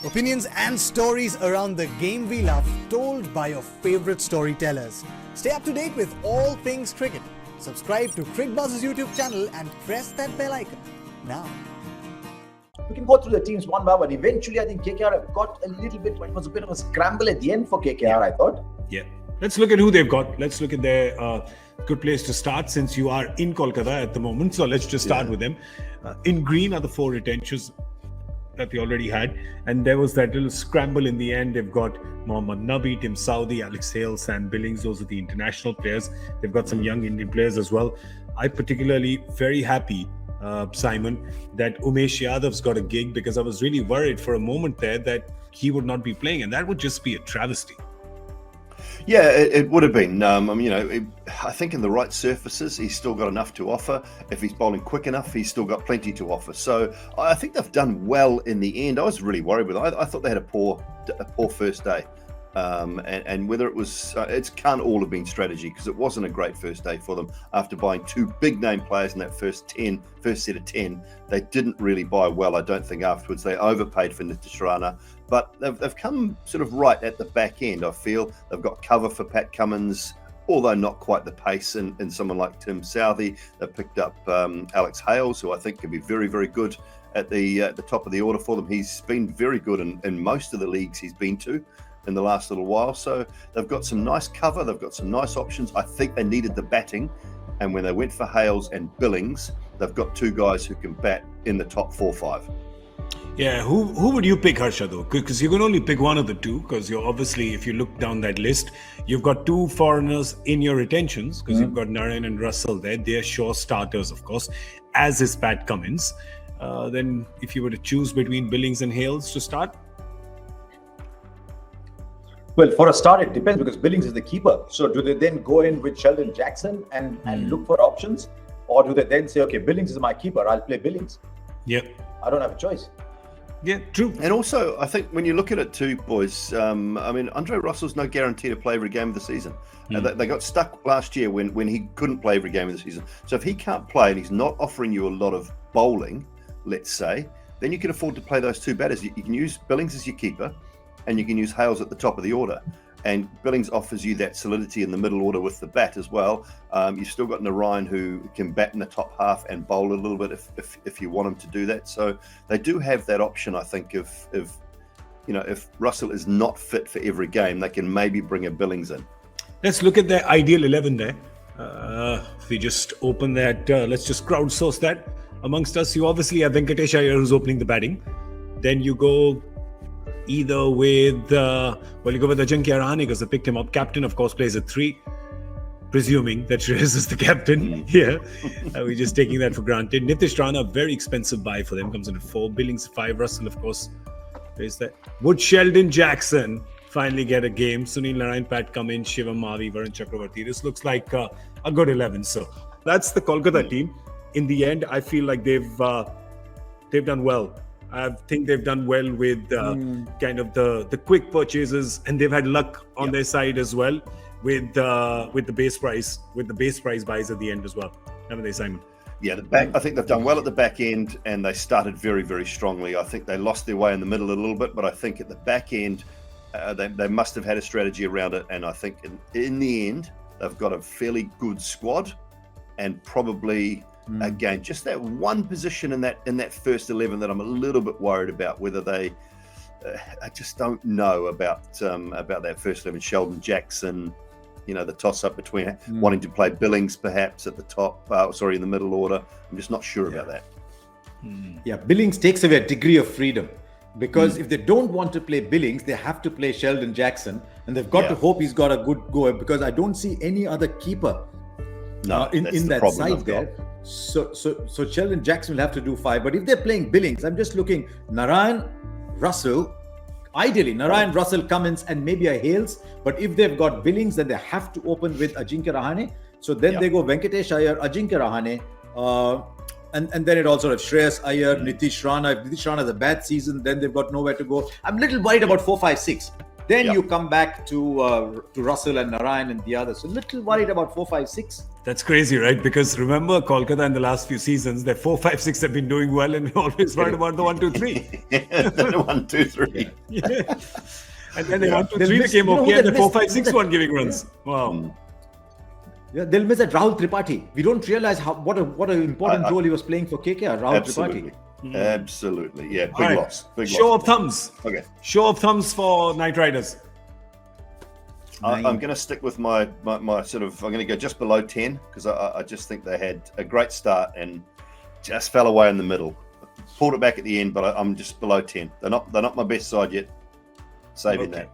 Opinions and stories around the game we love, told by your favorite storytellers. Stay up to date with all things cricket. Subscribe to Cricbuzz's YouTube channel and press that bell icon now. We can go through the teams one by one. Eventually, I think KKR have got a little bit, it was a bit of a scramble at the end for KKR, I thought. Yeah. Let's look at who they've got. Let's look at their good place to start since you are in Kolkata at the moment. So let's just start with them. In green are the 4 retentions that they already had. And there was that little scramble in the end. They've got Mohammad Nabi, Tim Saudi, Alex Hale, Sam Billings. Those are the international players. They've got some young Indian players as well. I'm particularly very happy, Simon, that Umesh Yadav's got a gig, because I was really worried for a moment there that he would not be playing, and that would just be a travesty. Yeah, it would have been. I think in the right surfaces, he's still got enough to offer. If he's bowling quick enough, he's still got plenty to offer. So I think they've done well in the end. I was really worried with it. I thought they had a poor first day. And whether it was, it can't all have been strategy, because it wasn't a great first day for them. After buying 2 big name players in that first set of 10, they didn't really buy well, I don't think, afterwards. They overpaid for Nitish Rana, but they've come sort of right at the back end, I feel. They've got cover for Pat Cummins, although not quite the pace in someone like Tim Southey. They've picked up Alex Hales, who I think could be very, very good at the top of the order for them. He's been very good in most of the leagues he's been to in the last little while. So they've got some nice cover, they've got some nice options. I think they needed the batting, and when they went for Hales and Billings, they've got 2 guys who can bat in the top 4-5. Yeah, who would you pick, Harsha, though? Because you can only pick one of the 2, because you're obviously, if you look down that list, you've got 2 foreigners in your retentions, because you've got Narayan and Russell there. They're sure starters, of course, as is Pat Cummins. Then if you were to choose between Billings and Hales to start? Well, for a start, it depends, because Billings is the keeper. So do they then go in with Sheldon Jackson and look for options? Or do they then say, okay, Billings is my keeper, I'll play Billings? Yep. I don't have a choice. Yeah, true. And also, I think when you look at it too, boys, Andre Russell's no guarantee to play every game of the season. They got stuck last year when he couldn't play every game of the season. So if he can't play and he's not offering you a lot of bowling, let's say, then you can afford to play those 2 batters. You can use Billings as your keeper, and you can use Hales at the top of the order. And Billings offers you that solidity in the middle order with the bat as well. You've still got Narayan, who can bat in the top half and bowl a little bit if you want him to do that. So they do have that option, I think, if Russell is not fit for every game, they can maybe bring a Billings in. Let's look at their ideal 11 there. If we just open that, let's just crowdsource that amongst us. You obviously have Venkatesh Iyer, who's opening the batting. Then you go either with, you go with Ajinkya Rahane, because they picked him up. Captain, of course, plays at 3, presuming that Shreyas is the captain. Yeah, we're just taking that for granted. Nitish Rana, very expensive buy for them, comes in at 4. Billings 5. Russell, of course, plays that. Would Sheldon Jackson finally get a game? Sunil Narayan, Pat Cummins, Shivam Mavi, Varun Chakravarti. This looks like a good 11. So that's the Kolkata team. In the end, I feel like they've done well. I think they've done well with kind of the quick purchases, and they've had luck on their side as well with the base price buys at the end as well, haven't they, Simon? Yeah, I think they've done well at the back end, and they started very, very strongly. I think they lost their way in the middle a little bit, but I think at the back end they must have had a strategy around it, and I think in the end they've got a fairly good squad, and probably. Again, just that one position in that first 11 that I'm a little bit worried about. Whether they, I just don't know about that first 11. Sheldon Jackson, the toss up between wanting to play Billings perhaps at the top, in the middle order. I'm just not sure about that. Yeah, Billings takes away a degree of freedom, because if they don't want to play Billings, they have to play Sheldon Jackson, and they've got to hope he's got a good go, because I don't see any other keeper in that side there. So Sheldon Jackson will have to do 5. But if they're playing Billings, I'm just looking Narayan, Russell, ideally Narayan, Russell, Cummins, and maybe a Hales. But if they've got Billings, then they have to open with Ajinkya Rahane. So then they go Venkatesh Iyer, Ajinkya Rahane, and then it also have Shreyas Iyer, Nitish Rana. If Nitish Rana has a bad season, then they've got nowhere to go. I'm a little worried about 4, 5, 6. Then Yep. you come back to Russell and Narayan and the others. So little worried about 4, 5, 6. That's crazy, right? Because remember, Kolkata in the last few seasons, their 4, 5, 6 have been doing well, and we always worried about the 1, 2, 3. 1, 2, 3. Yeah. And then the 1, 2, They'll 3 miss- became you know okay, who and the they'll 4, miss? 5, 6 weren't giving runs. Wow. Yeah, they'll miss that Rahul Tripathi. We don't realize what an important role he was playing for KKR. Rahul Absolutely. Tripathi. Absolutely. Yeah, big All right. loss. Big Show loss. of thumbs. Okay. Show of thumbs for Knight Riders. I'm going to stick with my sort of, I'm going to go just below 10 because I just think they had a great start and just fell away in the middle. Pulled it back at the end, but I'm just below 10. They're not my best side yet. Saving that.